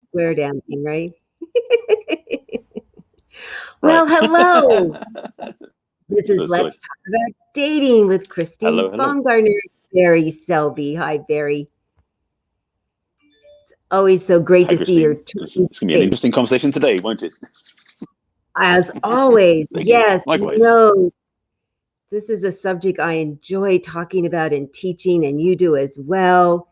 square dancing, right? Right. Well, hello. This is So, Let's Talk About Dating with Christine hello. Baumgartner Barry Selby. Hi, Barry. It's always so great Hi, to see your Christine. turning It's gonna be an face. interesting conversation today, won't it? As always, Thank you. yes, Likewise. no, this is a subject I enjoy talking about and teaching, and you do as well,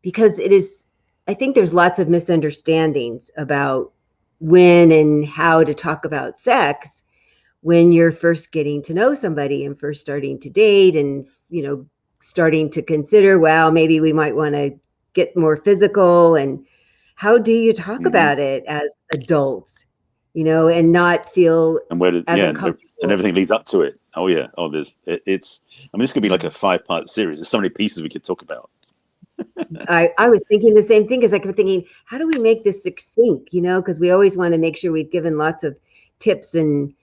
because it is, I think there's lots of misunderstandings about when and how to talk about sex when you're first getting to know somebody and first starting to date and, starting to consider, well, maybe we might want to get more physical. And how do you talk Hmm. about it as adults, and not feel And where did as and uncomfortable? everything leads up to it. Oh yeah. Oh, it's. I mean, this could be like a 5-part series. There's so many pieces we could talk about. I was thinking the same thing because I kept thinking, how do we make this succinct? Because we always want to make sure we've given lots of tips and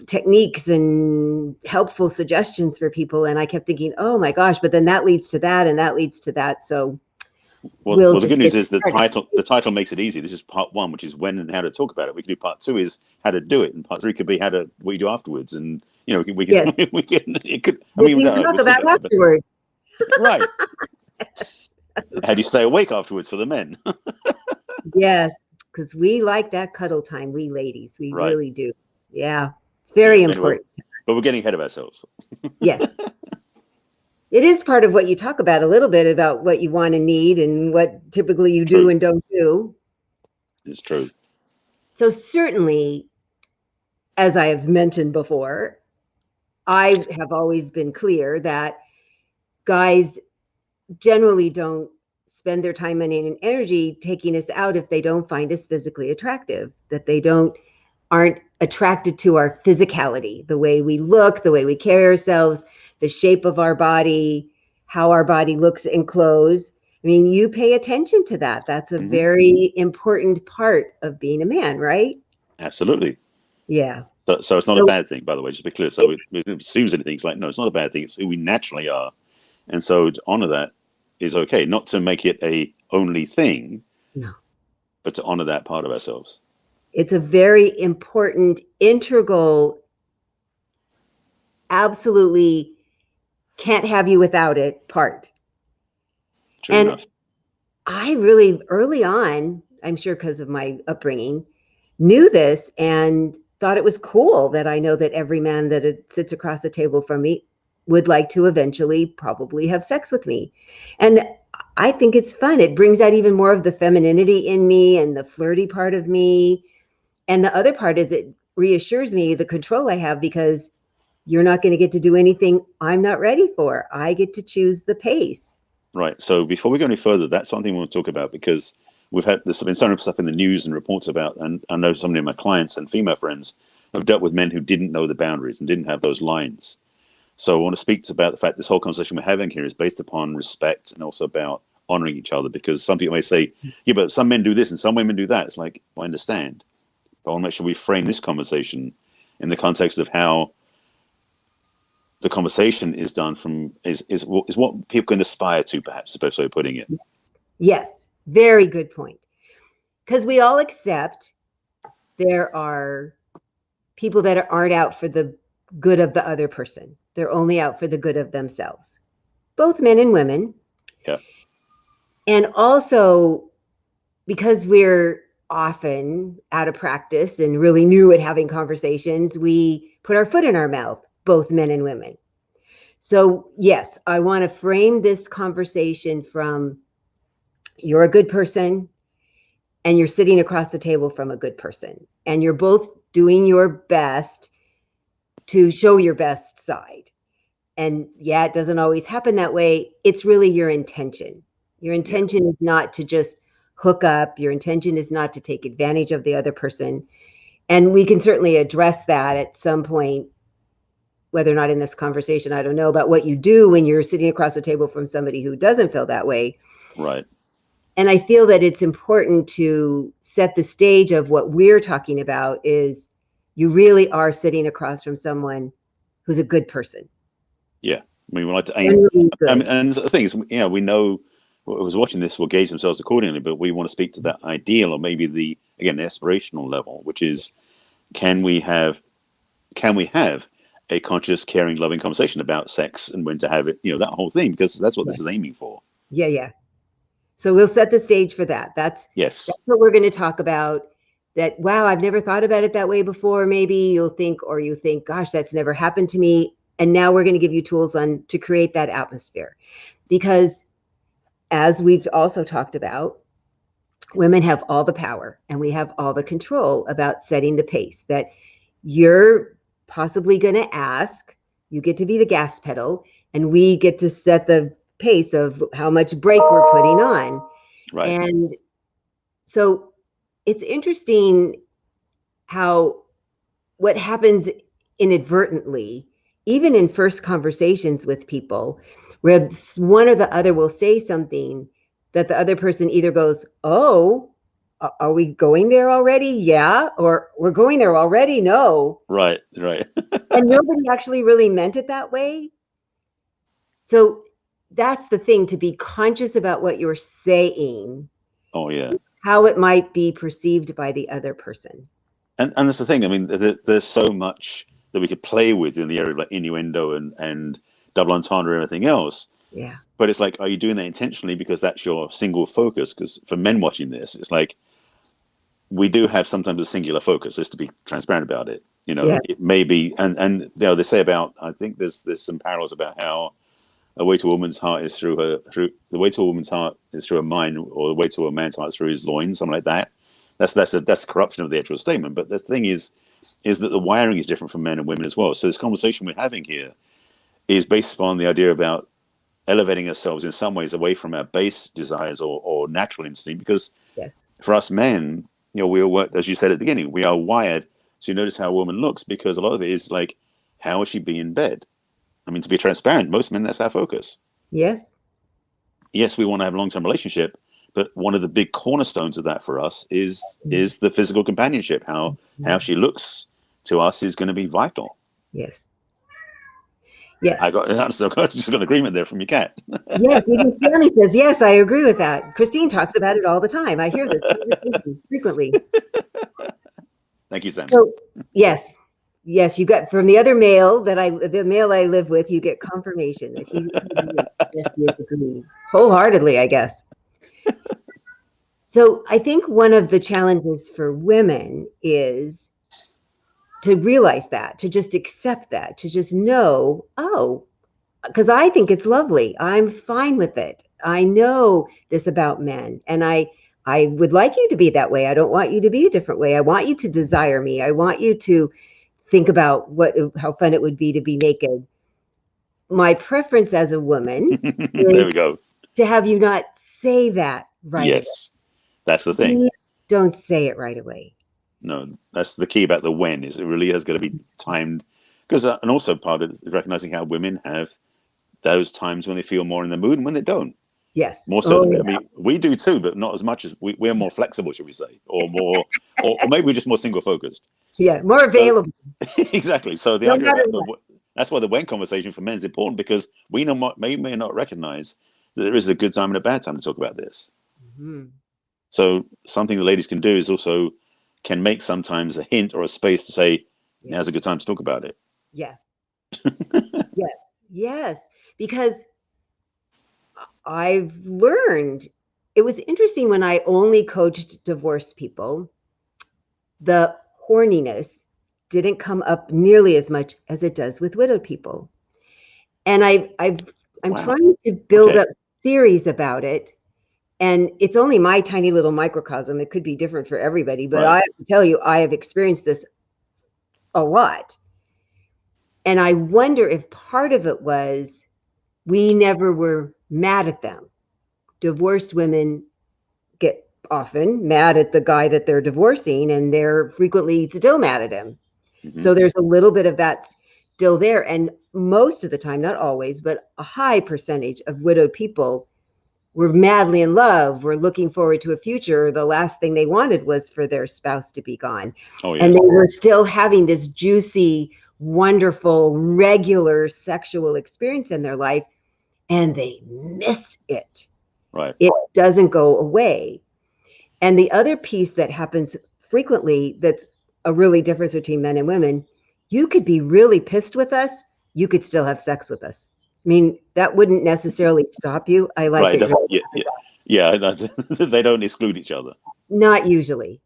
techniques and helpful suggestions for people. And I kept thinking, oh my gosh, but then that leads to that and that leads to that. So we'll Well, the good just news get is started. the title makes it easy. This is part one, which is when and how to talk about it. We can do part two is how to do it, and part three could be what you do afterwards. And we can Yes. we can it could. I What mean, do you no, talk we'll see about about that. But afterwards? right, how do you stay awake afterwards for the men? Yes, because we like that cuddle time, we ladies. We Right. really do. Yeah. It's Yeah. very Anyway, important. but we're getting ahead of ourselves. Yes. It is part of what you talk about a little bit about what you want and need and what typically you do True. and don't do. It's true. So certainly, as I have mentioned before, I have always been clear that guys generally don't spend their time, money, and energy taking us out if they don't find us physically attractive, that they aren't attracted to our physicality, the way we look, the way we carry ourselves, the shape of our body, how our body looks in clothes. I mean, you pay attention to that. That's a Hmm. very important part of being a man, right? Absolutely. Yeah. So it's not a So bad thing, by the way. Just to be clear. So it's it assumes anything. It's like no, it's not a bad thing. It's who we naturally are, and so to honor that is okay. Not to make it a only thing, no, but to honor that part of ourselves. it's a very important, integral, absolutely can't have you without it part. True And enough. I really early on, I'm sure because of my upbringing, knew this and thought it was cool that I know that every man that sits across the table from me would like to eventually probably have sex with me. And I think it's fun. It brings out even more of the femininity in me and the flirty part of me. And the other part is it reassures me the control I have because you're not going to get to do anything I'm not ready for. I get to choose the pace. Right. So before we go any further, that's something we want to talk about because there's been so much stuff in the news and reports about, and I know so many of my clients and female friends have dealt with men who didn't know the boundaries and didn't have those lines. So I want to speak about the fact this whole conversation we're having here is based upon respect and also about honoring each other because some people may say, yeah, but some men do this and some women do that. It's like, well, I understand. But I want to make sure we frame this conversation in the context of how the conversation is done from is what people can aspire to, perhaps, the best way of putting it. Yes, very good point. Because we all accept there are people that aren't out for the good of the other person. They're only out for the good of themselves, both men and women. Yeah. And also, because we're often out of practice and really new at having conversations, we put our foot in our mouth, both men and women. So, yes, I want to frame this conversation from you're a good person and you're sitting across the table from a good person, and you're both doing your best to show your best side. And yeah, it doesn't always happen that way. It's really your intention. Your Yeah. intention is not to just hook up. Your intention is not to take advantage of the other person. And we can certainly address that at some point, whether or not in this conversation, I don't know, about what you do when you're sitting across the table from somebody who doesn't feel that way. Right. And I feel that it's important to set the stage of what we're talking about is you really are sitting across from someone who's a good person. Yeah. I mean, we like to aim. Generally good. And the thing is, we know who's watching this will gauge themselves accordingly, but we want to speak to that ideal, or maybe the aspirational level, which is, can we have a conscious, caring, loving conversation about sex and when to have it, that whole thing, because that's what this is aiming for. Yeah, yeah. So we'll set the stage for that. That's what we're going to talk about. That, wow, I've never thought about it that way before. Maybe you think, gosh, that's never happened to me. And now we're going to give you tools to create that atmosphere. Because as we've also talked about, women have all the power and we have all the control about setting the pace. That you're possibly going to ask, you get to be the gas pedal, and we get to set the pace of how much brake we're putting on. Right. And so it's interesting how what happens inadvertently, even in first conversations with people, where one or the other will say something that the other person either goes, oh, are we going there already? Yeah. Or we're going there already? No. Right. And nobody actually really meant it that way. So that's the thing, to be conscious about what you're saying. Oh, yeah. How it might be perceived by the other person. And that's the thing. I mean, there's so much that we could play with in the area of like innuendo and double entendre and everything else. Yeah. But it's like, are you doing that intentionally because that's your single focus? Because for men watching this, it's like, we do have sometimes a singular focus, just to be transparent about it. It may be, and they say about, I think there's some parallels about how a way to a woman's heart is through the way to a woman's heart is through her mind, or the way to a man's heart is through his loins, something like that. That's a corruption of the actual statement. But the thing is that the wiring is different from men and women as well. So this conversation we're having here is based upon the idea about elevating ourselves in some ways away from our base desires or natural instinct. Because for us men, we are, as you said at the beginning, we are wired to notice how a woman looks, because a lot of it is like, how will she be in bed? I mean, to be transparent, most men, that's our focus. Yes, we want to have a long-term relationship, but one of the big cornerstones of that for us is the physical companionship. How she looks to us is going to be vital. Yes. I just got an agreement there from your cat. Yes, even Sammy says, yes, I agree with that. Christine talks about it all the time. I hear this frequently. Thank you, Sam. So, yes, you got from the other male the male I live with, you get confirmation that he agrees wholeheartedly, I guess. So I think one of the challenges for women is to realize that, to just accept that, to just know, because I think it's lovely. I'm fine with it. I know this about men, and I would like you to be that way. I don't want you to be a different way. I want you to desire me. I want you to think about how fun it would be to be naked. My preference as a woman there we go. To have you not say that right away. Yes, that's the thing. Don't say it right away. No, that's the key about the when, is it really has got to be timed. Because and also part of it is recognizing how women have those times when they feel more in the mood and when they don't. Yes. More so. I mean, we do too, but not as much as we're more flexible, should we say, or more, or maybe we're just more single focused. Yeah, more available. So, exactly. So the idea about that's why the when conversation for men is important, because we may not recognize that there is a good time and a bad time to talk about this. Mm-hmm. So something the ladies can do is also can make sometimes a hint or a space to say, now's a good time to talk about it. Yeah. Yes. Because I've learned, it was interesting when I only coached divorced people, the horniness didn't come up nearly as much as it does with widowed people. And I'm trying to build up theories about it. And it's only my tiny little microcosm. It could be different for everybody, but I have to tell you, I have experienced this a lot. And I wonder if part of it was we never were mad at them. Divorced women get often mad at the guy that they're divorcing, and they're frequently still mad at him. Mm-hmm. So there's a little bit of that still there. And most of the time, not always, but a high percentage of widowed people were madly in love, were looking forward to a future. The last thing they wanted was for their spouse to be gone. Oh, yeah. And they were still having this juicy, wonderful, regular sexual experience in their life, and they miss it. Right. It doesn't go away. And the other piece that happens frequently that's a really difference between men and women, you could be really pissed with us, you could still have sex with us. I mean, that wouldn't necessarily stop you. I like Right. that That's, you're yeah. They don't exclude each other. not usually.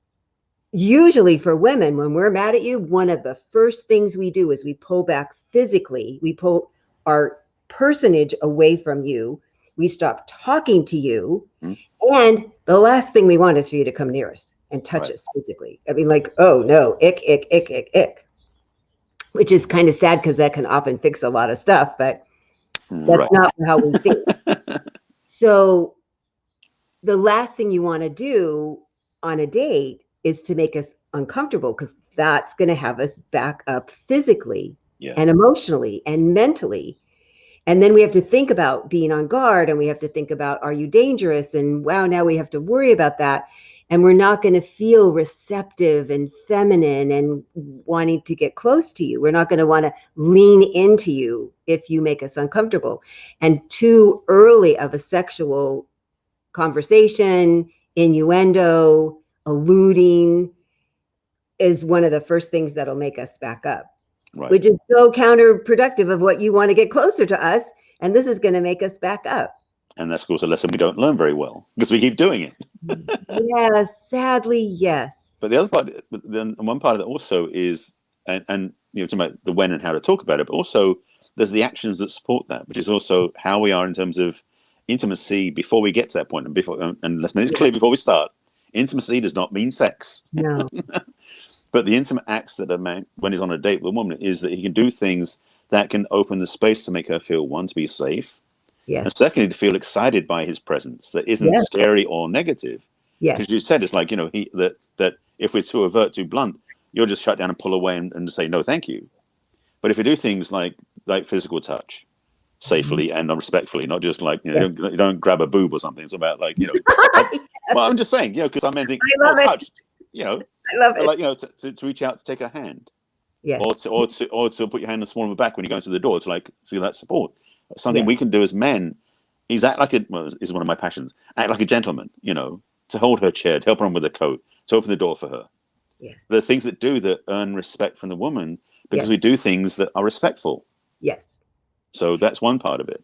Usually for women, when we're mad at you, one of the first things we do is we pull back physically. We pull our personage away from you. We stop talking to you. Hmm? And the last thing we want is for you to come near us and touch Right. us physically. I mean, like, oh no, ick, ick, ick, ick, ick, which is kind of sad because that can often fix a lot of stuff, but Right. that's not how we think. So the last thing you want to do on a date is to make us uncomfortable, because that's going to have us back up physically Yeah. and emotionally and mentally. And then we have to think about being on guard, and we have to think about, are you dangerous? And wow, now we have to worry about that. And we're not going to feel receptive and feminine and wanting to get close to you. We're not going to want to lean into you if you make us uncomfortable. And too early of a sexual conversation, innuendo, alluding is one of the first things that'll make us back up, Right. which is so counterproductive of what you want to get closer to us. And this is going to make us back up. And that's, of course, a lesson we don't learn very well because we keep doing it. Yes, sadly, yes. But the other part, then one part of it also is, and talking about the when and how to talk about it, but also there's the actions that support that, which is also how we are in terms of intimacy before we get to that point. And let's make this clear before we start. Intimacy does not mean sex. No. But the intimate acts that a man, when he's on a date with a woman, is that he can do things that can open the space to make her feel, one, to be safe, Yes. and secondly, to feel excited by his presence that isn't Yes. scary or negative. Yes. Because you said it's like, that if we're too overt, too blunt, you'll just shut down and pull away and say, no, thank you. But if we do things like physical touch safely and respectfully, not just like, you don't grab a boob or something. It's about like, well, I'm just saying, because I mean, touch, I love it. like, to reach out to take a hand. Yes. Or to put your hand on the small of the back when you go into the door to like feel that support. Something Yes. we can do as men is act like is one of my passions. Act like a gentleman, to hold her chair, to help her on with the coat, to open the door for her. Yes. There's things that earn respect from the woman because Yes. we do things that are respectful. Yes. So that's one part of it.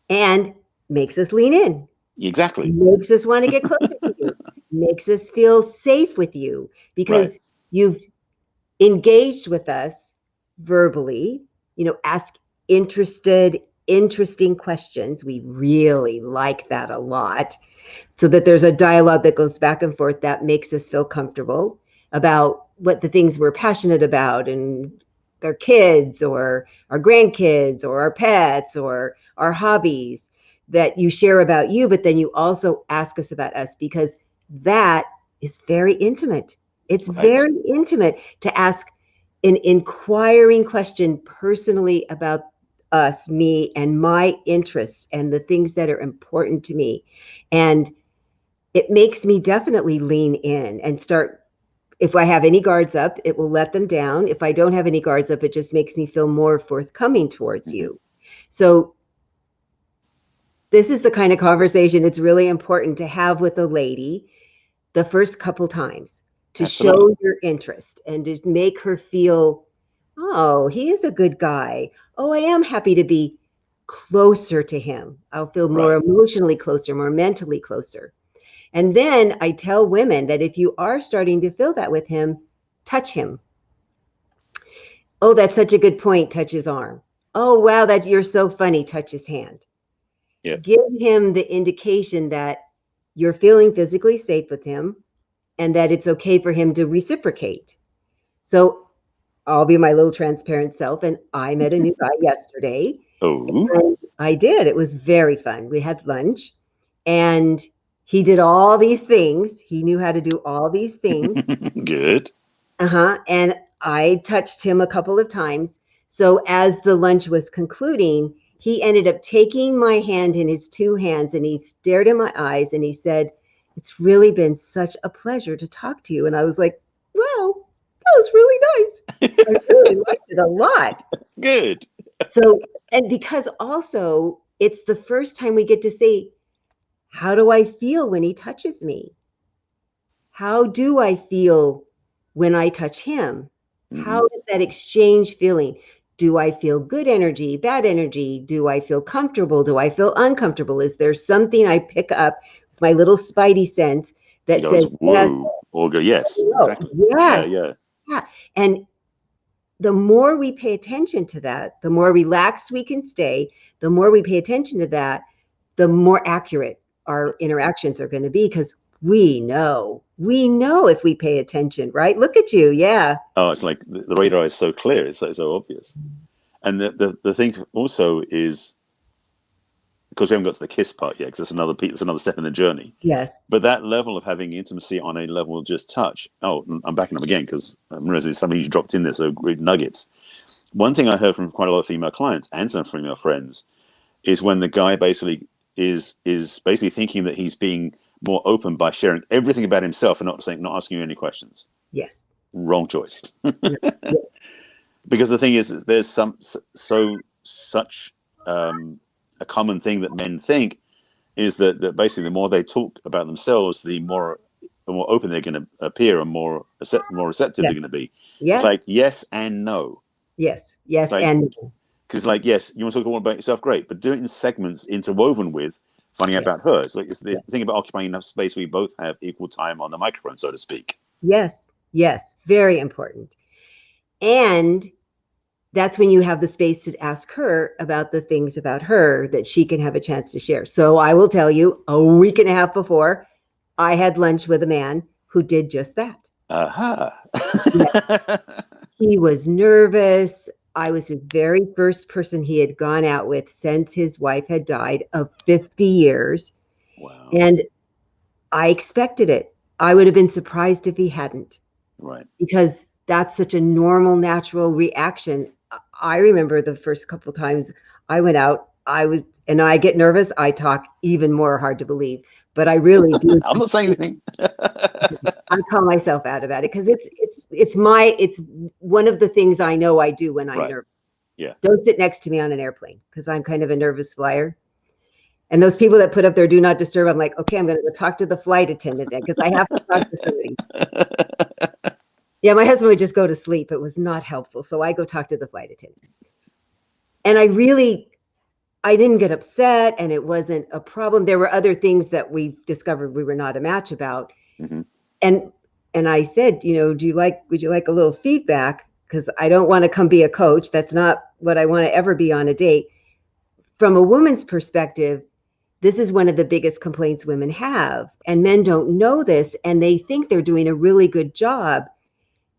And makes us lean in. Exactly. Makes us want to get closer to you. Makes us feel safe with you because you've engaged with us verbally, ask interesting questions. We really like that a lot. So that there's a dialogue that goes back and forth that makes us feel comfortable about what the things we're passionate about, and their kids or our grandkids or our pets or our hobbies that you share about you, but then you also ask us about us, because that is very intimate. It's very intimate to ask an inquiring question personally about us, me, and my interests and the things that are important to me. And it makes me definitely lean in and start. If I have any guards up, it will let them down. If I don't have any guards up, it just makes me feel more forthcoming towards you. So this is the kind of conversation it's really important to have with a lady the first couple times, to show your interest and to make her feel, oh, he is a good guy. Oh, I am happy to be closer to him. I'll feel more emotionally closer, more mentally closer. And then I tell women that if you are starting to feel that with him, touch him. Oh, that's such a good point. Touch his arm. Oh, wow, that you're so funny. Touch his hand. Yeah. Give him the indication that you're feeling physically safe with him and that it's okay for him to reciprocate. So I'll be my little transparent self. And I met a new guy yesterday. Oh. And I did. It was very fun. We had lunch and he did all these things. He knew how to do all these things. Good. And I touched him a couple of times. So as the lunch was concluding, he ended up taking my hand in his two hands and he stared in my eyes and he said, "It's really been such a pleasure to talk to you." And I was like, wow, that was really nice. I really liked it a lot. Good. So, and because also it's the first time we get to say, How do I feel when he touches me? How do I feel when I touch him? Mm-hmm. How is that exchange feeling? Do I feel good energy, bad energy? Do I feel comfortable? Do I feel uncomfortable? Is there something I pick up, my little spidey sense, He that says, goes, yes, whoa, or go, yes, no, exactly. Yeah, yes, yeah. yeah. And the more we pay attention to that, the more relaxed we can stay, the more we pay attention to that, the more accurate our interactions are going to be, because we know if we pay attention, right? Look at you. Yeah. Oh, it's like the radar is so clear, it's so obvious. And the thing also is, because we haven't got to the kiss part yet, because that's another step in the journey. Yes. But that level of having intimacy on a level of just touch. Oh, I'm backing up again because I'm realizing something you dropped in there, so great nuggets. One thing I heard from quite a lot of female clients and some female friends is when the guy basically is basically thinking that he's being more open by sharing everything about himself and not asking you any questions. Yes. Wrong choice. Yeah. Yeah. Because the thing is there's such a common thing that men think is that basically the more they talk about themselves, the more open they're going to appear and more receptive they're Yes. going to be. It's like Yes. yes and no. Yes. It's Yes. like, And because like, yes, you want to talk more about yourself, great, but do it in segments interwoven with finding out yeah. about her. It's like it's the Yeah. thing about occupying enough space where you both have equal time on the microphone, so to speak. Yes. Yes. Very important. And that's when you have the space to ask her about the things about her that she can have a chance to share. So I will tell you, a week and a half before, I had lunch with a man who did just that. Aha. Yeah. He was nervous. I was his very first person he had gone out with since his wife had died of 50 years. Wow. And I expected it. I would have been surprised if he hadn't, Right. because that's such a normal, natural reaction. I remember the first couple of times I went out, and I get nervous. I talk even more, hard to believe, but I really do. I'm not saying anything. I call myself out about it because it's one of the things I know I do when I'm Right. nervous. Yeah. Don't sit next to me on an airplane, because I'm kind of a nervous flyer. And those people that put up their do not disturb, I'm like, okay, I'm going to go talk to the flight attendant then, because I have to talk to somebody. Yeah, my husband would just go to sleep. It was not helpful. So I go talk to the flight attendant. And I didn't get upset, and it wasn't a problem. There were other things that we discovered we were not a match about. Mm-hmm. And I said, would you like a little feedback? Because I don't want to come be a coach. That's not what I want to ever be on a date. From a woman's perspective, this is one of the biggest complaints women have. And men don't know this, and they think they're doing a really good job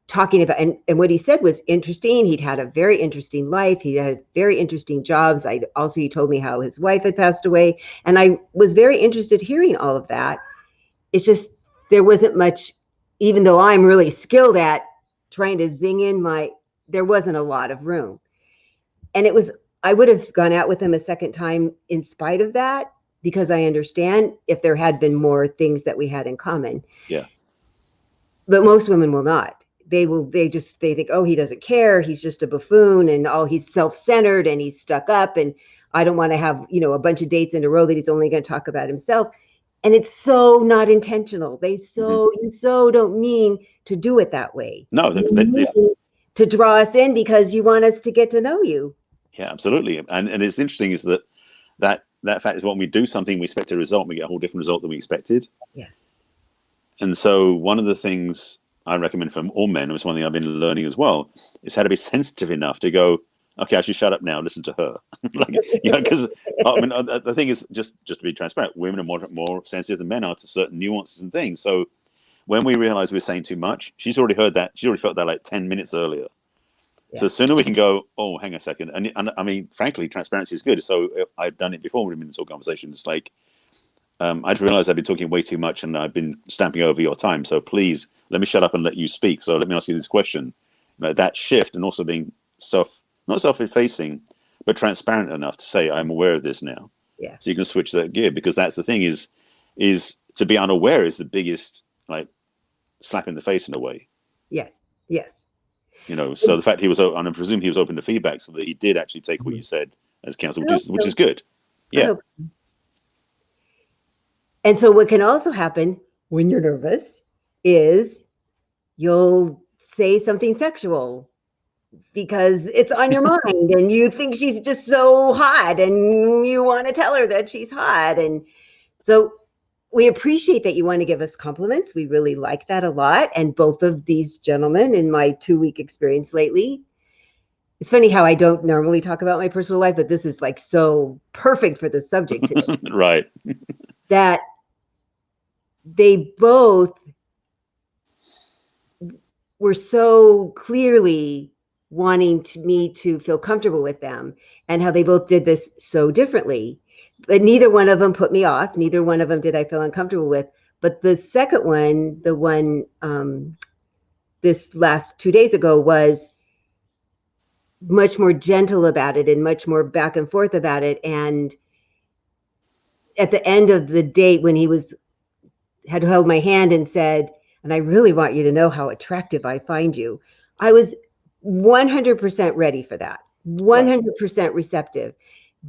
talking about, and what he said was interesting. He'd had a very interesting life. He had very interesting jobs. He told me how his wife had passed away. And I was very interested hearing all of that. It's just, there wasn't much, even though I'm really skilled at trying to zing in there wasn't a lot of room. And I would have gone out with him a second time in spite of that, because I understand if there had been more things that we had in common. Yeah. But most women will not. They think, oh, he doesn't care. He's just a buffoon, and he's self-centered, and he's stuck up. And I don't want to have, a bunch of dates in a row that he's only going to talk about himself. And it's so not intentional. Mm-hmm. You so don't mean to do it that way. No, You mean to draw us in because you want us to get to know you. yeah, absolutely. And it's interesting is that fact is when we do something, we expect a result, we get a whole different result than we expected. Yes. And so one of the things I recommend for all men, and it's one thing I've been learning as well, is how to be sensitive enough to go, okay, I should shut up now, listen to her. Because the thing is, just to be transparent, women are more sensitive than men are to certain nuances and things. So when we realize we're saying too much, she's already heard that. She's already felt that like 10 minutes earlier. Yeah. So the sooner we can go, oh, hang on a second. And I mean, frankly, transparency is good. So I've done it before in mental conversations. Like, I'd realized I've been talking way too much and I've been stamping over your time. So please let me shut up and let you speak. So let me ask you this question. That shift, and also being not self-effacing, but transparent enough to say, I'm aware of this now. Yeah. So you can switch that gear, because that's the thing is to be unaware is the biggest, like, slap in the face in a way. Yeah. Yes. So the fact he was, and I presume he was open to feedback, so that he did actually take what you said as counsel, which is good. Yeah. And so what can also happen when you're nervous is you'll say something sexual because it's on your mind and you think she's just so hot and you want to tell her that she's hot. And so we appreciate that you want to give us compliments. We really like that a lot. And both of these gentlemen in my 2-week experience lately, it's funny how I don't normally talk about my personal life, but this is like so perfect for the subject today. Right. That they both were so clearly wanting me to feel comfortable with them, and how they both did this so differently. But neither one of them put me off. Neither one of them did I feel uncomfortable with. But the second one, the one this last 2 days ago, was much more gentle about it and much more back and forth about it. And at the end of the date, when he had held my hand and said, "And I really want you to know how attractive I find you," I was 100% ready for that, 100% receptive,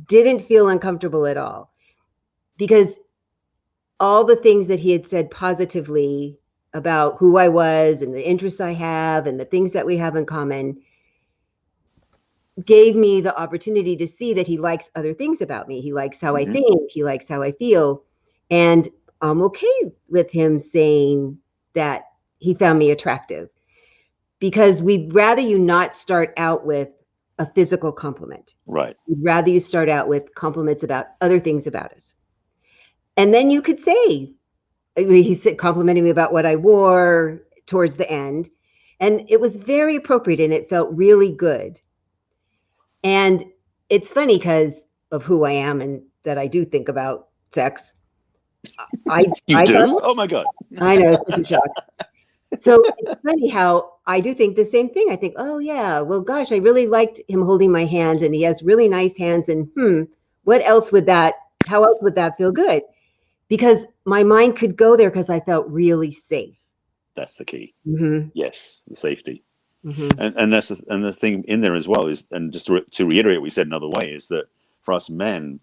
didn't feel uncomfortable at all, because all the things that he had said positively about who I was and the interests I have and the things that we have in common gave me the opportunity to see that he likes other things about me. He likes how I think, he likes how I feel. And I'm okay with him saying that he found me attractive, because we'd rather you not start out with a physical compliment. Right. We'd rather you start out with compliments about other things about us. And then you could say, I mean, he said, complimenting me about what I wore towards the end. And it was very appropriate and it felt really good. And it's funny because of who I am and that I do think about sex. You I do? thought, Oh my God. I know, it's such a shock. So it's funny how I do think the same thing. I think, oh yeah, well, gosh, I really liked him holding my hand, and he has really nice hands. And how else would that feel good? Because my mind could go there because I felt really safe. That's the key. Mm-hmm. Yes, the safety. Mm-hmm. And that's the thing in there as well is, and just to reiterate what we said another way, is that for us men,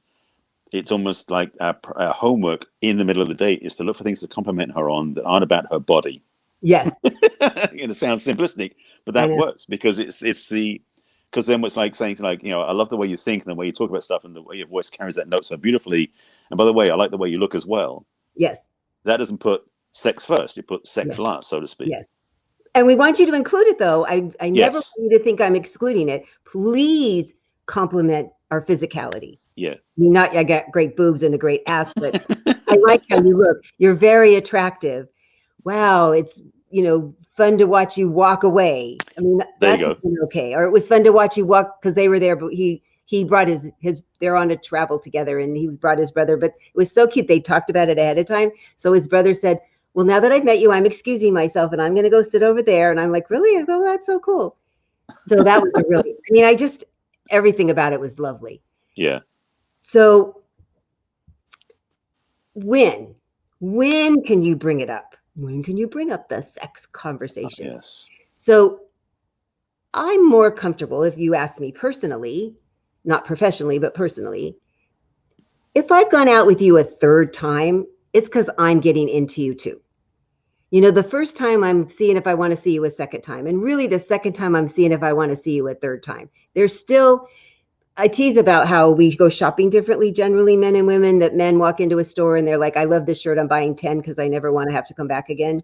it's almost like our homework in the middle of the day is to look for things to compliment her on that aren't about her body. Yes. It sounds simplistic, but that works because because then it's like saying, like, I love the way you think and the way you talk about stuff and the way your voice carries that note so beautifully. And by the way, I like the way you look as well. Yes. That doesn't put sex first; it puts sex last, so to speak. Yes. And we want you to include it, though. I never want you to think I'm excluding it. Please compliment our physicality. Yeah. I got great boobs and a great ass, but I like how you look. You're very attractive. Wow, it's fun to watch you walk away. I mean, that's okay. Or it was fun to watch you walk because they were there, but he brought his they're on a travel together and he brought his brother, but it was so cute. They talked about it ahead of time. So his brother said, "Well, now that I've met you, I'm excusing myself and I'm going to go sit over there." And I'm like, "Really?" I go, "That's so cool." So that was everything about it was lovely. Yeah. So when can you bring it up? When can you bring up the sex conversation? Yes. So I'm more comfortable, if you ask me personally, not professionally, but personally, if I've gone out with you a third time, it's because I'm getting into you too. The first time I'm seeing if I want to see you a second time. And really the second time I'm seeing if I want to see you a third time. I tease about how we go shopping differently, generally, men and women, that men walk into a store and they're like, "I love this shirt. I'm buying 10 because I never want to have to come back again."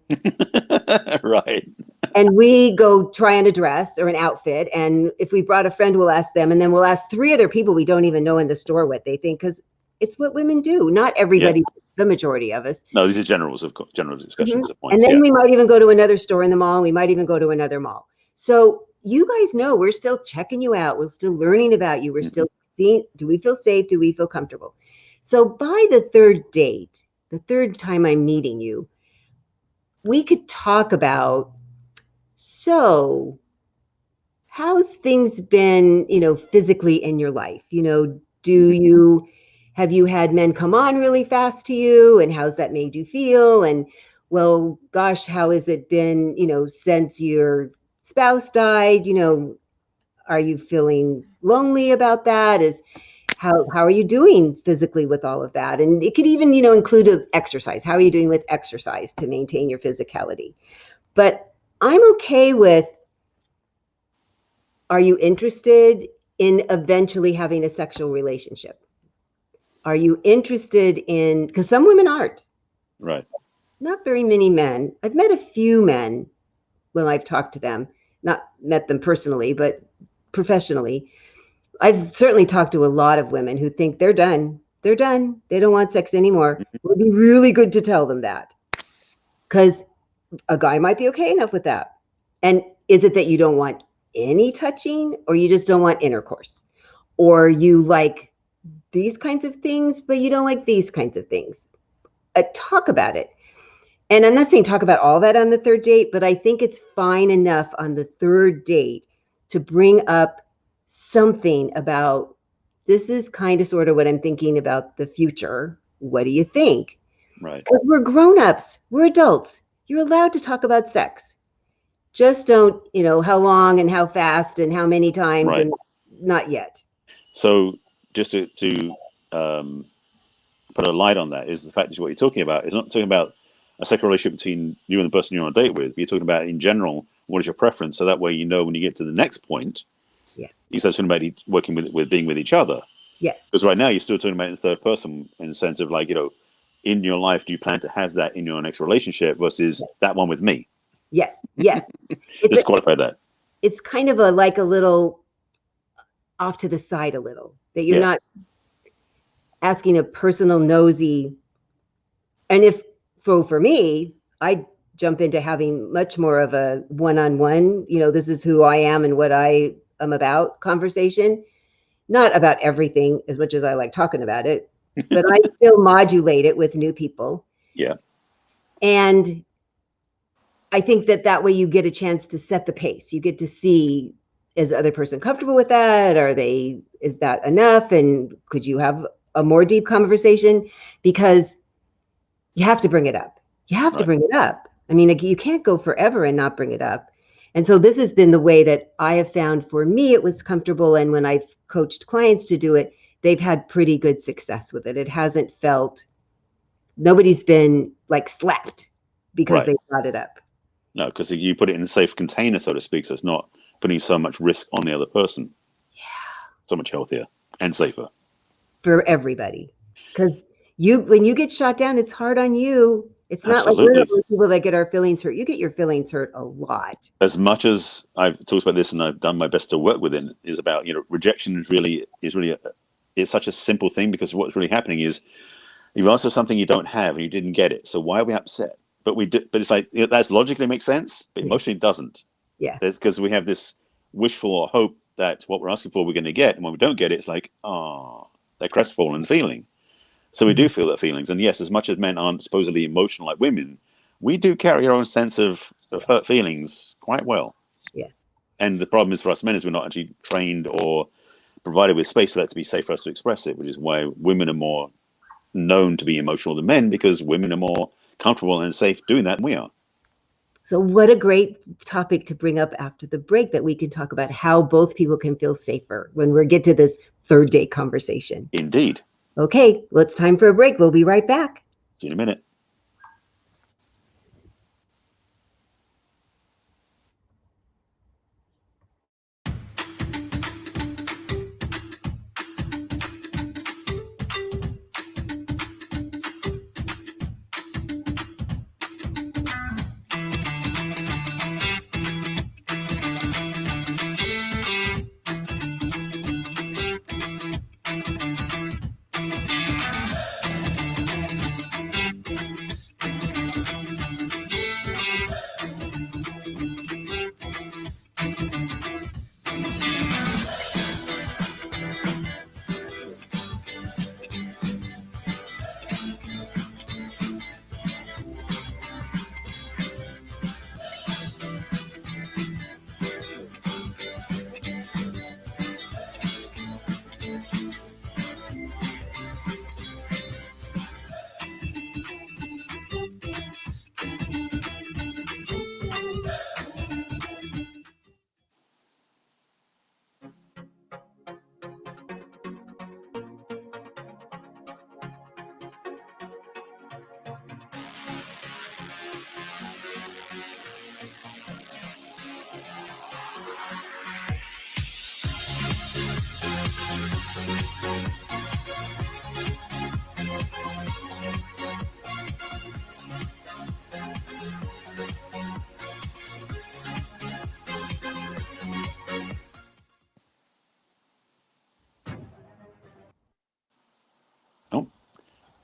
Right. And we go try on a dress or an outfit. And if we brought a friend, we'll ask them. And then we'll ask 3 other people we don't even know in the store what they think, because it's what women do. Not everybody, the majority of us. No, these are general discussions of points. And then we might even go to another store in the mall. And we might even go to another mall. So you guys know we're still checking you out. We're still learning about you. We're still seeing, do we feel safe? Do we feel comfortable? So by the third date, the third time I'm meeting you, we could talk about, so how's things been, physically in your life? Have you had men come on really fast to you, and how's that made you feel? And, well, gosh, how has it been, since your spouse died? Are you feeling lonely about that? How are you doing physically with all of that? And it could even, include exercise. How are you doing with exercise to maintain your physicality? But I'm okay with, are you interested in eventually having a sexual relationship? Are you interested in, because some women aren't. Right. Not very many men. I've met a few men when I've talked to them, not met them personally, but professionally. I've certainly talked to a lot of women who think they're done. They're done. They don't want sex anymore. It would be really good to tell them that, because a guy might be okay enough with that. And is it that you don't want any touching, or you just don't want intercourse? Or you like these kinds of things, but you don't like these kinds of things? Talk about it. And I'm not saying talk about all that on the third date, but I think it's fine enough on the third date to bring up something about, this is kind of sort of what I'm thinking about the future. What do you think? Right. Because we're grown-ups, we're adults. You're allowed to talk about sex. Just don't, how long and how fast and how many times, Right. and not yet. So just to put a light on that is the fact that what you're talking about is not talking about a sexual relationship between you and the person you're on a date with, but you're talking about in general, what is your preference? So that way, when you get to the next point, Yes. you start talking about working with being with each other. Yes. Because right now you're still talking about in the third person in the sense of like, in your life, do you plan to have that in your next relationship versus that one with me? Yes. Yes. Just qualify that. It's kind of a little off to the side a little, that you're not asking a personal nosy. And if for me, I jump into having much more of a one-on-one, this is who I am and what I am about conversation, not about everything as much as I like talking about it, but I still modulate it with new people. Yeah. And I think that way you get a chance to set the pace. You get to see, is the other person comfortable with that? Is that enough? And could you have a more deep conversation? Because you have to bring it up. You have to bring it up. I mean, you can't go forever and not bring it up. And so this has been the way that I have found, for me, it was comfortable. And when I've coached clients to do it, they've had pretty good success with it. It hasn't felt, nobody's been like slapped because they brought it up. No, because you put it in a safe container, so to speak. So it's not putting so much risk on the other person. Yeah. So much healthier and safer. For everybody. Because when you get shot down, it's hard on you. It's not Absolutely. like we're the people that get our feelings hurt. You get your feelings hurt a lot. As much as I've talked about this and I've done my best to work with it, is about, rejection it's such a simple thing, because what's really happening is you've asked for something you don't have and you didn't get it. So why are we upset? But it's like, that's logically makes sense, but emotionally it doesn't. Yeah. Because we have this wishful hope that what we're asking for we're going to get, and when we don't get it, it's like, that crestfallen feeling. So we do feel that feelings. And yes, as much as men aren't supposedly emotional like women, we do carry our own sense of hurt feelings quite well. Yeah. And the problem is for us men is we're not actually trained or provided with space for that to be safe for us to express it, which is why women are more known to be emotional than men, because women are more comfortable and safe doing that than we are. So what a great topic to bring up after the break, that we can talk about how both people can feel safer when we get to this third date conversation. Indeed. Okay, well, it's time for a break. We'll be right back. See you in a minute.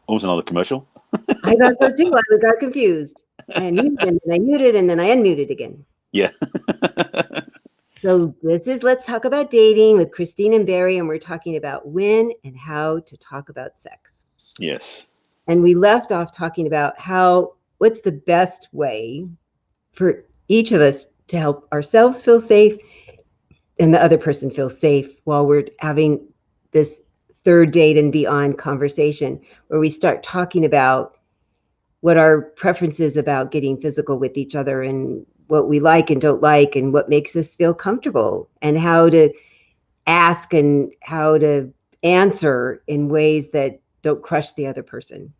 Almost another commercial. I thought so too. I got confused. I unmuted and then I muted and then I unmuted again. Yeah. So this is Let's Talk About Dating with Christine and Barry, and we're talking about when and how to talk about sex. Yes. And we left off talking about what's the best way for each of us to help ourselves feel safe and the other person feel safe while we're having this third date and beyond conversation, where we start talking about what our preferences about getting physical with each other and what we like and don't like and what makes us feel comfortable and how to ask and how to answer in ways that don't crush the other person.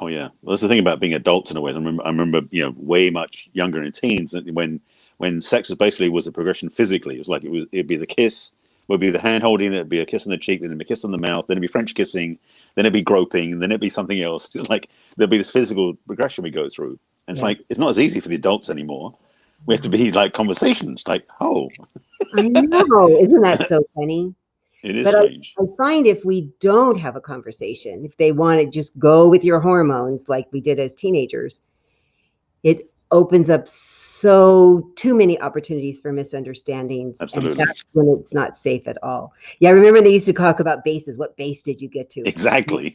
Oh yeah. Well, that's the thing about being adults in a way. I remember, way much younger in teens when sex was the progression physically. It was like it'd be the kiss, would be the hand holding, it'd be a kiss on the cheek, then it'd be a kiss on the mouth, then it'd be French kissing, then it'd be groping, then it'd be something else. It's like there'd be this physical progression we go through. And it's Yeah. like it's not as easy for the adults anymore. We have to be like conversations, like, oh, I know. Isn't that so funny? it is But strange. I find if we don't have a conversation, if they want to just go with your hormones like we did as teenagers, it opens up so too many opportunities for misunderstandings. And Absolutely. that's when it's not safe at all. Yeah, I remember they used to talk about bases. What base did you get to? Exactly.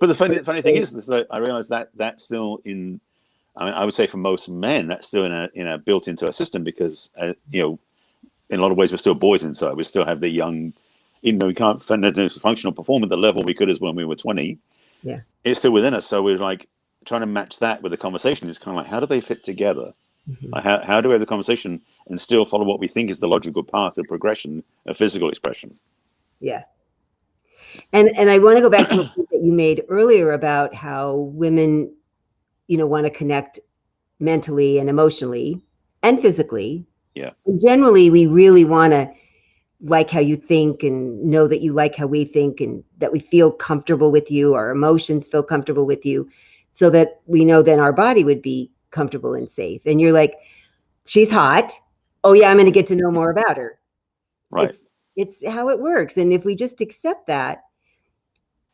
But the funny thing is that I realize that that's still in. I mean, I would say for most men, that's still in a built into our system because in a lot of ways we're still boys inside. We still have the young, even though we can't function or perform at the level we could as when we were 20. Yeah. It's still within us. So we're like trying to match that with the conversation. It's kind of like, how do they fit together? Mm-hmm. Like how do we have the conversation and still follow what we think is the logical path of progression of physical expression? Yeah. And I want to go back to a point that you made earlier about how women, want to connect mentally and emotionally and physically. Yeah. And generally, we really want to like how you think and know that you like how we think and that we feel comfortable with you, our emotions feel comfortable with you, so that we know then our body would be comfortable and safe. And you're like, she's hot. Oh yeah, I'm going to get to know more about her. Right. It's how it works. And if we just accept that,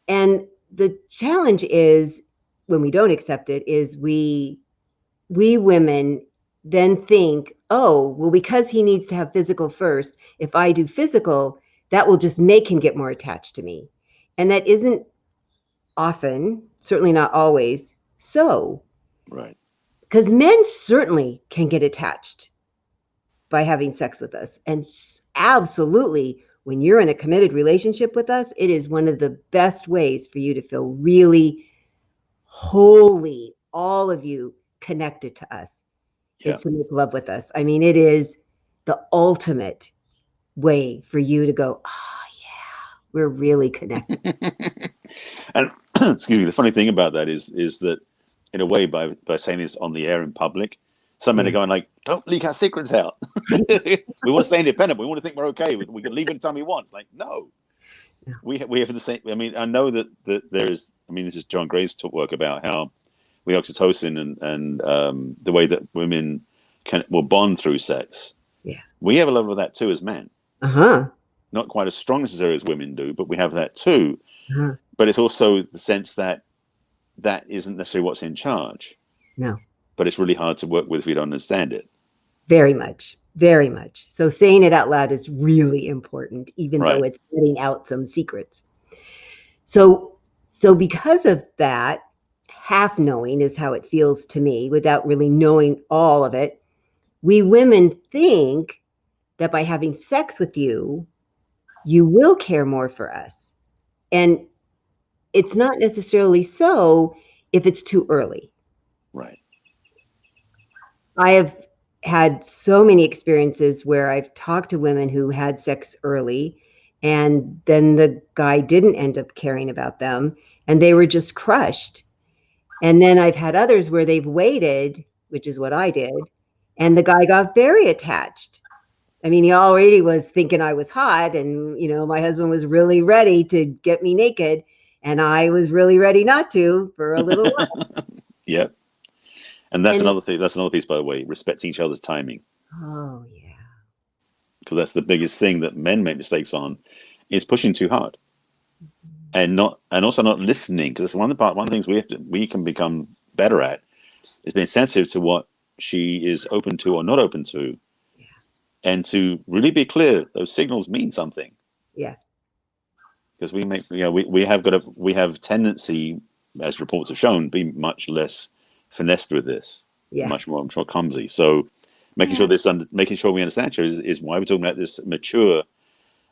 and the challenge is when we don't accept it is we women then think, oh, well, because he needs to have physical first, if I do physical, that will just make him get more attached to me. And that isn't often, certainly not always, so. Right. Because men certainly can get attached by having sex with us. And absolutely, when you're in a committed relationship with us, it is one of the best ways for you to feel really wholly, all of you connected to us. Yeah. Is to make love with us. I mean, it is the ultimate way for you to go, oh yeah, we're really connected. And excuse me, the funny thing about that is that in a way by saying this on the air in public, some men are going like, don't leak our secrets out. We want to stay independent. We want to think we're okay. We can leave anytime we want. It's like, no. We have the same. I mean, I know that there's. I mean, this is John Gray's work about how we oxytocin and the way that women will bond through sex. Yeah, we have a level of that too as men. Not quite as strong necessarily as women do, but we have that too. But it's also the sense that that isn't necessarily what's in charge. No. But it's really hard to work with if you don't understand it. Very much. Very much. So saying it out loud is really important, even though it's letting out some secrets. So because of that, half knowing is how it feels to me without really knowing all of it. We women think that by having sex with you, you will care more for us. And it's not necessarily so if it's too early. Right. I have had so many experiences where I've talked to women who had sex early and then the guy didn't end up caring about them and they were just crushed. And then I've had others where they've waited, which is what I did, and the guy got very attached. I mean, he already was thinking I was hot and, my husband was really ready to get me naked and I was really ready not to for a little while. Yep. And that's another thing. That's another piece, by the way, respecting each other's timing. Oh, yeah. Because that's the biggest thing that men make mistakes on is pushing too hard. and also not listening, because one of the things we can become better at is being sensitive to what she is open to or not open to, and to really be clear those signals mean something. Yeah. Because we have tendency, as reports have shown, be much less finessed with this, Yeah. much more clumsy. So making sure we understand her is why we're talking about this mature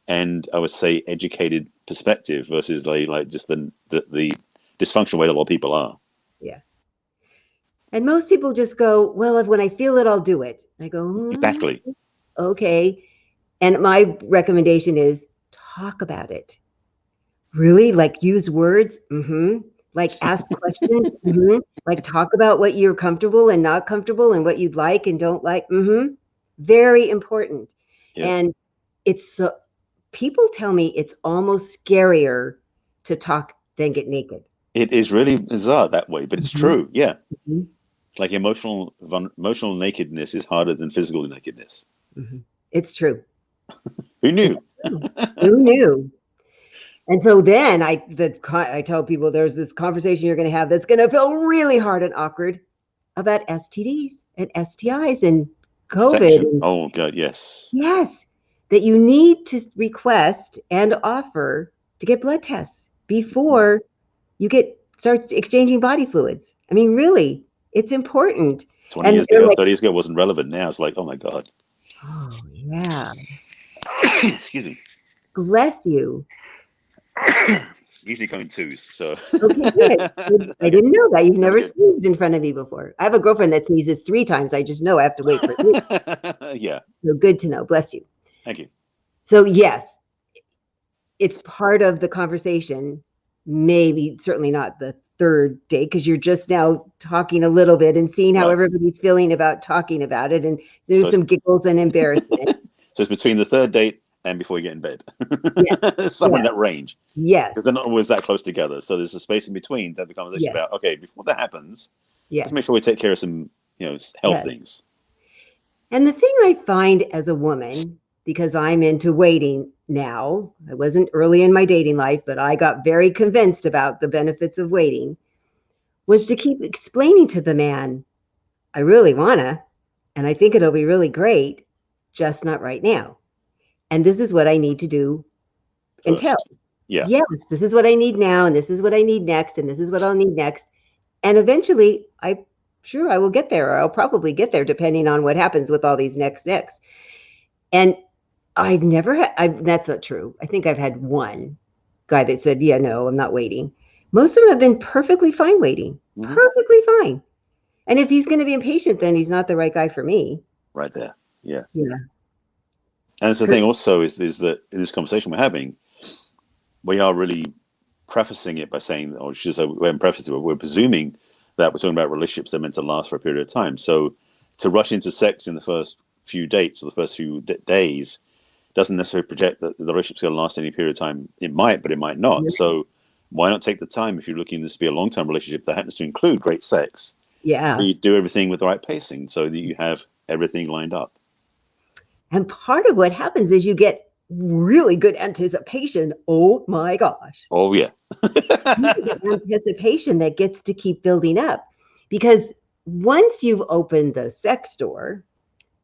and, I would say, educated perspective versus like just the dysfunctional way that a lot of people are. Yeah. And most people just go, well, when I feel it, I'll do it. I go, Exactly. Okay. And my recommendation is talk about it. Really? Like use words? Like ask questions? Like talk about what you're comfortable and not comfortable and what you'd like and don't like? Very important. Yeah. And it's so, people tell me it's almost scarier to talk than get naked. It is really bizarre that way, but it's true. Yeah. Mhm. Like emotional nakedness is harder than physical nakedness. It's true. Who knew? Who knew? And so then I tell people there's this conversation you're going to have that's going to feel really hard and awkward about STDs and STIs and COVID. Protection. Oh God, yes. Yes, that you need to request and offer to get blood tests before you start exchanging body fluids. I mean, really, it's important. 20 And years they're ago, like, 30 years ago, it wasn't relevant. Now it's like, oh my God. oh yeah, Excuse me. bless you. Usually come in twos, so. Okay, good. I didn't know that. You've never Okay. sneezed in front of me before. I have a girlfriend that sneezes 3 times. I just know I have to wait for 3. Yeah. So good to know. Bless you. Thank you. So yes, it's part of the conversation. Maybe certainly not the third date, because you're just now talking a little bit and seeing how Right. everybody's feeling about talking about it, and there's So some giggles and embarrassment. So it's between the third date and before you get in bed. Yes. Somewhere in that range. Yes. Because they're not always that close together. So there's a space in between to have the conversation Yes. about, okay, before that happens, Yes. let's make sure we take care of some, health things. And the thing I find as a woman, because I'm into waiting now, I wasn't early in my dating life, but I got very convinced about the benefits of waiting, was to keep explaining to the man, I really wanna, and I think it'll be really great, just not right now. And this is what I need to do until. Yeah. Yes, this is what I need now, and this is what I need next, and this is what I'll need next. And eventually, I'm sure I will get there, or I'll probably get there, depending on what happens with all these next. And I've never had, that's not true. I think I've had one guy that said, yeah, no, I'm not waiting. Most of them have been perfectly fine waiting, perfectly fine. And if he's going to be impatient, then he's not the right guy for me. Right there. Yeah. Yeah. And it's the thing also is that in this conversation we're having, we are really prefacing it by saying, or should I say, we haven't prefaced it, but we're presuming that we're talking about relationships that are meant to last for a period of time. So to rush into sex in the first few dates or the first few days doesn't necessarily project that the relationship's going to last any period of time. It might, but it might not. Yeah. So why not take the time, if you're looking this to be a long-term relationship that happens to include great sex? Yeah. You do everything with the right pacing so that you have everything lined up. And part of what happens is you get really good anticipation. Oh my gosh. Oh yeah. Anticipation that gets to keep building up, because once you've opened the sex door,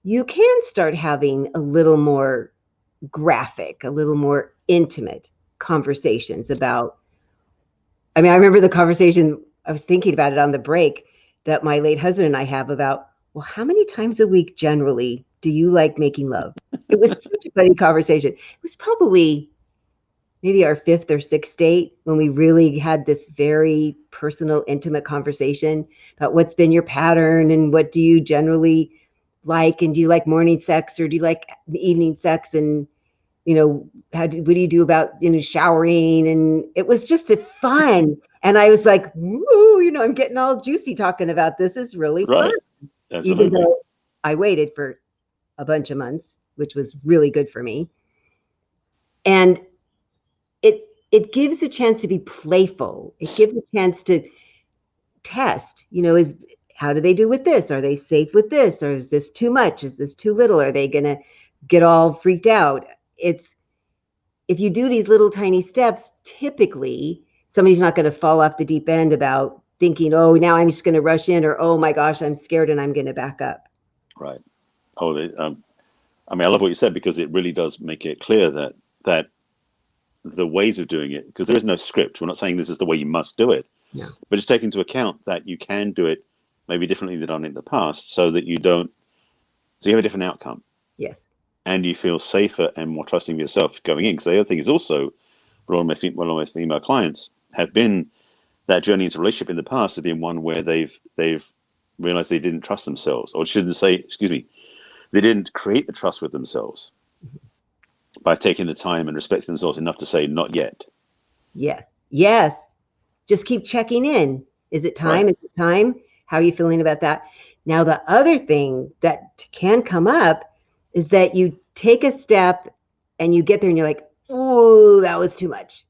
you can start having a little more graphic, a little more intimate conversations about, I remember the conversation, I was thinking about it on the break, that my late husband and I have about, well, how many times a week generally do you like making love? It was such a funny conversation. It was probably maybe our 5th or 6th date when we really had this very personal, intimate conversation about what's been your pattern and what do you generally like, and do you like morning sex or do you like evening sex, and what do you do about showering? And it was just a fun. And I was like, woo, I'm getting all juicy talking about this. Is really fun. Absolutely. Even though I waited for a bunch of months, which was really good for me. And it gives a chance to be playful. It gives a chance to test, how do they do with this? Are they safe with this? Or is this too much? Is this too little? Are they going to get all freaked out? if you do these little tiny steps, typically somebody's not going to fall off the deep end about thinking, oh, now I'm just going to rush in, or, oh my gosh, I'm scared and I'm going to back up. Right. Oh, I mean, I love what you said, because it really does make it clear that the ways of doing it, because there is no script. We're not saying this is the way you must do it, No. but just take into account that you can do it maybe differently than done in the past, so that you have a different outcome. Yes. And you feel safer and more trusting of yourself going in. Because the other thing is also, one of my female clients have been, that journey into relationship in the past has been one where they've realized they didn't trust themselves, or shouldn't say, excuse me, they didn't create the trust with themselves by taking the time and respecting themselves enough to say, not yet. Yes. Yes. Just keep checking in. Is it time? Right. Is it time? How are you feeling about that? Now, the other thing that can come up is that you take a step and you get there and you're like, oh, that was too much.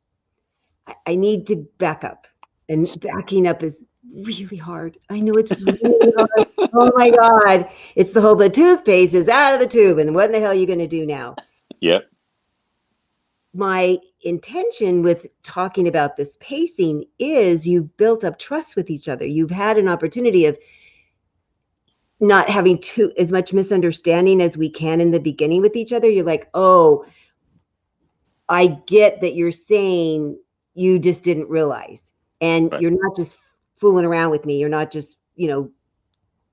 I need to back up. And backing up is really hard. I know it's really hard. Oh my God. It's the toothpaste is out of the tube. And what in the hell are you going to do now? Yep. My intention with talking about this pacing is you've built up trust with each other. You've had an opportunity of not having as much misunderstanding as we can in the beginning with each other. You're like, oh, I get that you're saying you just didn't realize. And Right. you're not just fooling around with me. You're not just,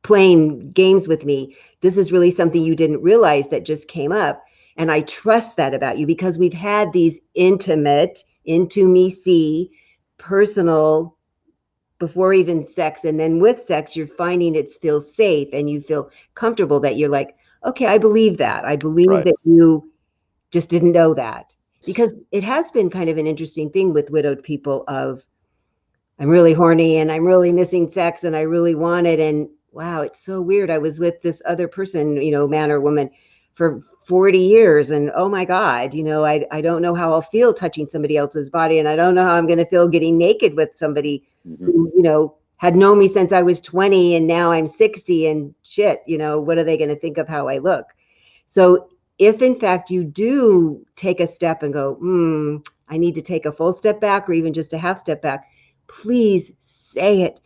playing games with me. This is really something you didn't realize that just came up. And I trust that about you, because we've had these intimate, intimacy, personal, before even sex. And then with sex, you're finding it feels safe and you feel comfortable, that you're like, okay, I believe that. I believe Right. that you just didn't know that. Because it has been kind of an interesting thing with widowed people of, I'm really horny and I'm really missing sex and I really want it. And wow, it's so weird. I was with this other person, man or woman, for 40 years. And oh my God, I don't know how I'll feel touching somebody else's body. And I don't know how I'm going to feel getting naked with somebody who, had known me since I was 20 and now I'm 60 and shit, what are they going to think of how I look? So if in fact you do take a step and go, I need to take a full step back or even just a half step back, please say it.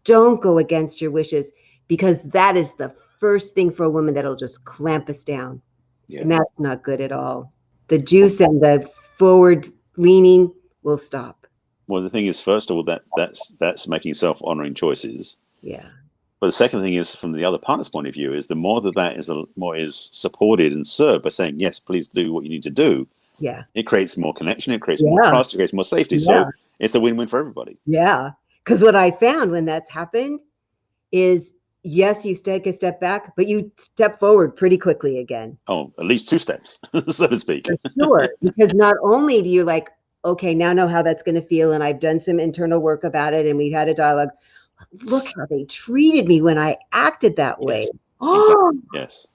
Don't go against your wishes, because that is the first thing for a woman that'll just clamp us down. Yeah. And that's not good at all. The juice and the forward leaning will stop. Well, the thing is, first of all, that's making self-honoring choices. Yeah. But the second thing is, from the other partner's point of view, is the more that is more is supported and served by saying, yes, please do what you need to do. Yeah. It creates more connection. It creates more trust. It creates more safety. Yeah. So it's a win-win for everybody. Yeah. Because what I found when that's happened is, yes, you take a step back, but you step forward pretty quickly again. Oh, at least 2 steps, so to speak. For sure. Because not only do you like, okay, now know how that's going to feel, and I've done some internal work about it, and we've had a dialogue. Look how they treated me when I acted that way. Oh, exactly. Yes.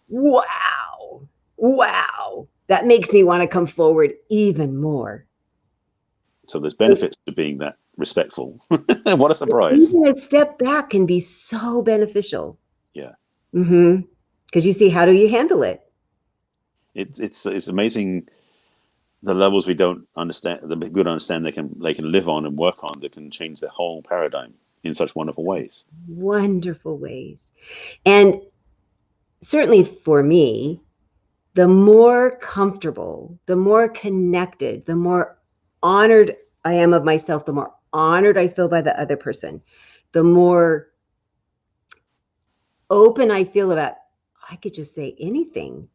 Wow. That makes me want to come forward even more. So there's benefits to being that respectful. What a surprise. Even a step back can be so beneficial. Yeah. Because you see, how do you handle it? It's amazing the levels we don't understand, the people don't understand they can live on and work on, that can change their whole paradigm in such wonderful ways. Wonderful ways. And certainly for me, the more comfortable, the more connected, the more honored I am of myself, the more honored I feel by the other person, the more open I feel about, I could just say anything.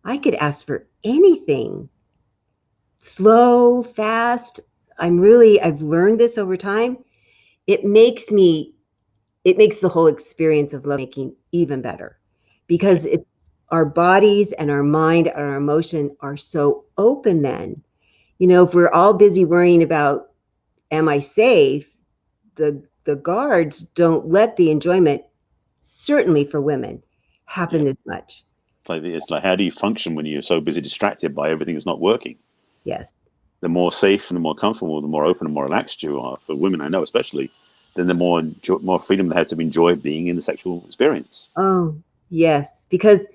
I could ask for anything. Slow, fast. I've learned this over time. It makes the whole experience of lovemaking even better, because it's our bodies and our mind and our emotion are so open then. If we're all busy worrying about, am I safe? The guards don't let the enjoyment, certainly for women, happen as much. It's like, how do you function when you're so busy, distracted by everything that's not working? Yes. The more safe and the more comfortable, the more open and more relaxed you are, for women I know especially, then the more freedom they have to enjoy being in the sexual experience. Oh, yes. Because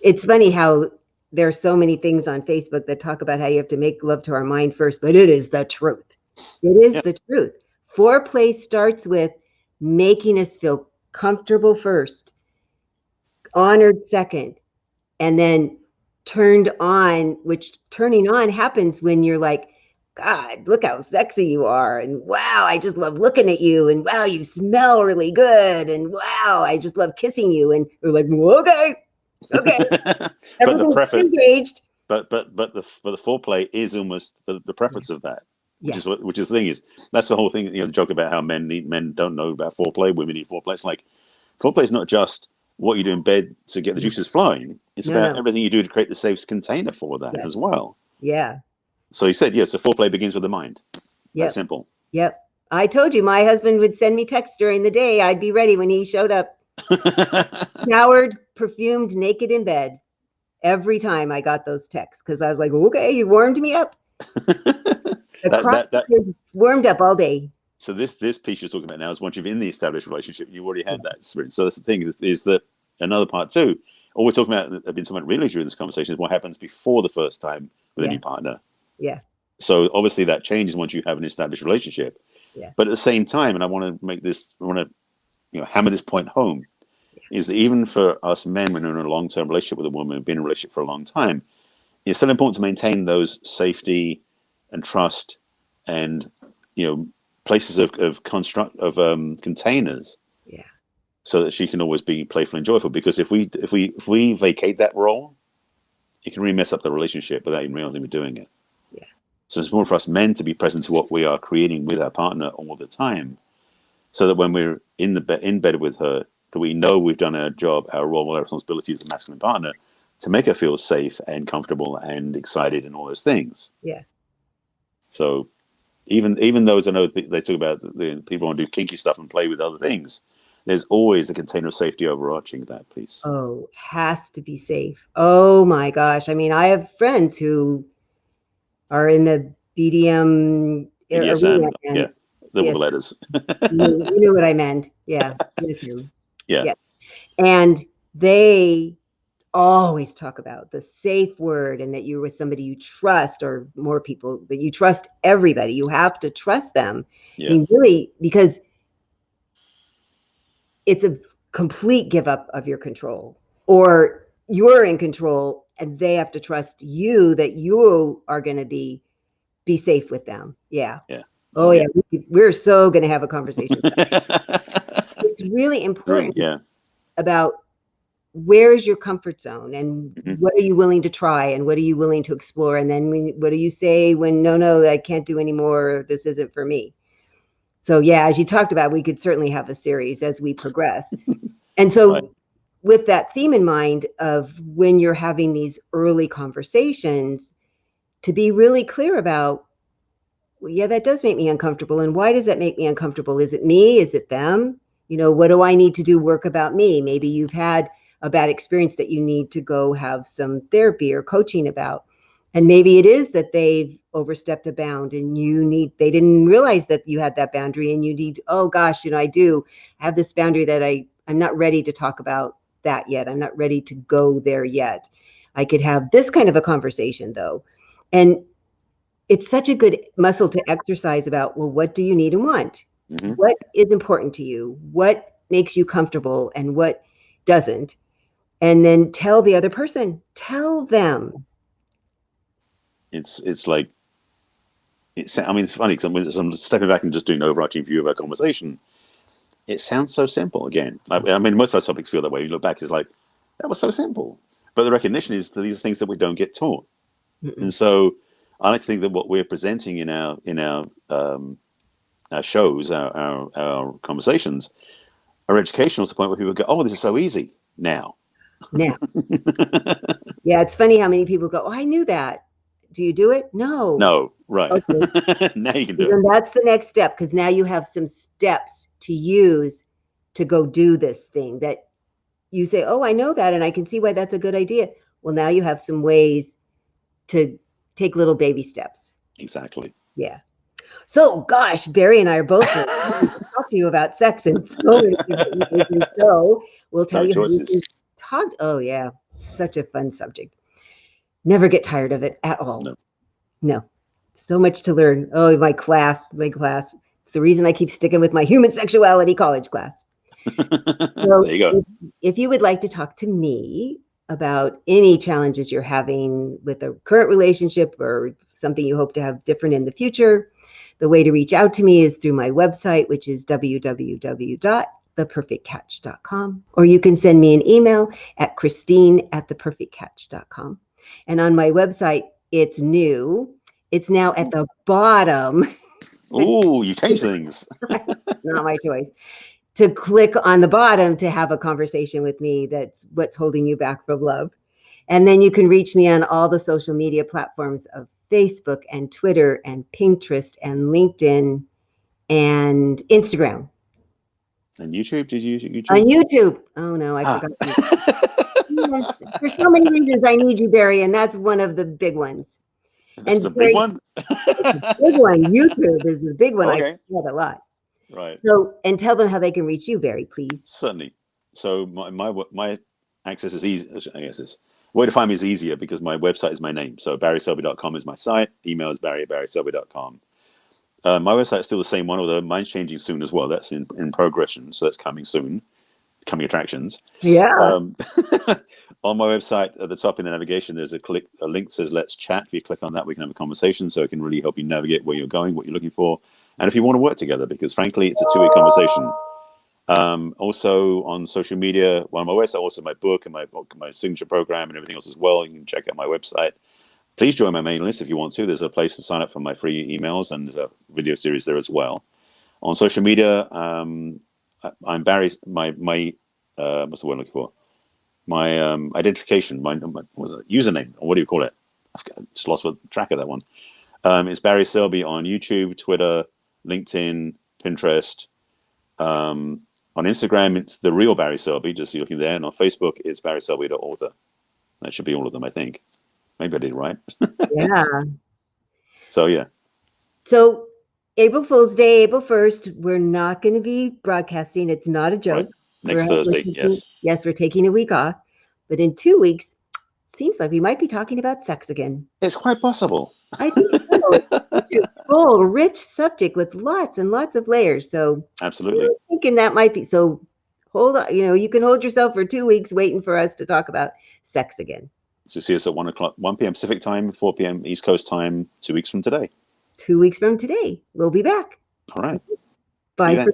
it's funny how there are so many things on Facebook that talk about how you have to make love to our mind first, but it is the truth. It is the truth. Foreplay starts with making us feel comfortable first, honored second, and then turned on, which turning on happens when you're like, God, look how sexy you are. And wow, I just love looking at you. And wow, you smell really good. And wow, I just love kissing you. And we're like, okay. But the preference, engaged. But the foreplay is almost the preference of that. Which is the thing is, that's the whole thing, the joke about how men don't know about foreplay, women need foreplay. It's like, foreplay is not just what you do in bed to get the juices flowing. It's about everything you do to create the safe container for that as well. Yeah. So he said, so foreplay begins with the mind. That's simple. Yep. I told you my husband would send me texts during the day. I'd be ready when he showed up. Showered, perfumed, naked in bed. Every time I got those texts, because I was like, okay, you warmed me up. The warmed up all day. So this piece you're talking about now is once you're in the established relationship, you already had that experience. So that's the thing is that another part too. All we're talking about, I've been talking about really during this conversation, is what happens before the first time with a new partner. Yeah. So obviously that changes once you have an established relationship. Yeah. But at the same time, and I want to hammer this point home, is that even for us men, when we're in a long-term relationship with a woman, who've been in a relationship for a long time, it's still important to maintain those safety and trust and places of containers. Yeah. So that she can always be playful and joyful. Because if we vacate that role, it can really mess up the relationship without even realizing we're doing it. Yeah. So it's more for us men to be present to what we are creating with our partner all the time, so that when we're in bed with her, that we know we've done our job, our role, our responsibility as a masculine partner, to make her feel safe and comfortable and excited and all those things. Yeah. So even those I know they talk about the people want to do kinky stuff and play with other things, there's always a container of safety overarching that piece. Oh, has to be safe. Oh my gosh. I mean, I have friends who are in the BDSM arena. Yeah. The letters. you know what I meant. Yeah. Yeah. And they always talk about the safe word, and that you're with somebody you trust, or more people, but you trust everybody. You have to trust them. Yeah. I mean, really, because it's a complete give up of your control, or you're in control and they have to trust you that you are going to be safe with them. Yeah. Yeah. Oh yeah. We're so going to have a conversation. It's really important about where's your comfort zone, and what are you willing to try, and what are you willing to explore, and then what do you say when no, I can't do anymore, this isn't for me. So yeah, as you talked about, we could certainly have a series as we progress. And so with that theme in mind of when you're having these early conversations, to be really clear about, well, yeah, that does make me uncomfortable. And why does that make me uncomfortable? Is it me? Is it them? What do I need to do work about me? Maybe you've had a bad experience that you need to go have some therapy or coaching about. And maybe it is that they've overstepped a bound and they didn't realize that you had that boundary, and you need, oh gosh, I do have this boundary that I'm not ready to talk about that yet. I'm not ready to go there yet. I could have this kind of a conversation though. And it's such a good muscle to exercise about, well, what do you need and want? What is important to you? What makes you comfortable and what doesn't? And then tell the other person, tell them. It's like, it's funny because I'm stepping back and just doing an overarching view of our conversation. It sounds so simple again. Most of our topics feel that way. You look back, it's like, that was so simple. But the recognition is that these are things that we don't get taught. And so I like to think that what we're presenting in our shows, our conversations, are educational to the point where people go, oh, this is so easy now. Yeah, it's funny how many people go, oh, I knew that. Do you do it? No, right. Okay. Now you can do it. That's the next step, because now you have some steps to use to go do this thing that you say, oh, I know that, and I can see why that's a good idea. Well, now you have some ways to take little baby steps. Exactly. Yeah. So, gosh, Barry and I are both going to talk to you about sex in so many different ways. And so we'll tell you how we talked. Oh, yeah. Such a fun subject. Never get tired of it at all. No. No. So much to learn. Oh, my class. It's the reason I keep sticking with my human sexuality college class. So There you go. if you would like to talk to me about any challenges you're having with a current relationship or something you hope to have different in the future, the way to reach out to me is through my website, which is www.theperfectcatch.com, or you can send me an email at christine@theperfectcatch.com. And on my website, it's new. It's now at the bottom. Oh, you change things. Not my choice. To click on the bottom to have a conversation with me. That's what's holding you back from love. And then you can reach me on all the social media platforms of Facebook and Twitter and Pinterest and LinkedIn and Instagram. And YouTube? Did you use YouTube? On YouTube. Oh no, I forgot. Yes, for so many reasons, I need you, Barry, and that's one of the big ones. That's the big one? The big one. YouTube is the big one. Okay. I get a lot. Right. So, and tell them how they can reach you, Barry, please. Certainly. So my access is easy. I guess the way to find me is easier because my website is my name. So barryselby.com is my site. Email is barry@barryselby.com. My website is still the same one, although mine's changing soon as well. That's in progression, so that's coming soon. Coming attractions. Yeah. On my website, at the top in the navigation, there's a link that says "Let's Chat." If you click on that, we can have a conversation. So it can really help you navigate where you're going, what you're looking for, and if you want to work together. Because frankly, it's a two-way conversation. Also on social media, on my website, also my book and my signature program and everything else as well. You can check out my website. Please join my mailing list if you want to. There's a place to sign up for my free emails, and there's a video series there as well. On social media, I'm Barry. My what's the word I'm looking for? My identification, my what's it, username, or what do you call it? I've just lost track of that one. It's Barry Selby on YouTube, Twitter, LinkedIn, Pinterest. On Instagram, it's the real Barry Selby, just looking there. And on Facebook, it's barryselby.author. That should be all of them, I think. Maybe I did right. Yeah. So, yeah. So April Fool's Day, April 1st, we're not going to be broadcasting. It's not a joke. Right. Next Thursday, yes. Yes, we're taking a week off. But in 2 weeks, seems like we might be talking about sex again. It's quite possible. I think so. It's a full, rich subject with lots and lots of layers. So absolutely, I'm thinking that might be. So hold on. You can hold yourself for 2 weeks waiting for us to talk about sex again. So see us at 1 p.m. Pacific time, 4 p.m. East Coast time, 2 weeks from today. 2 weeks from today, we'll be back. All right. Bye. Bye.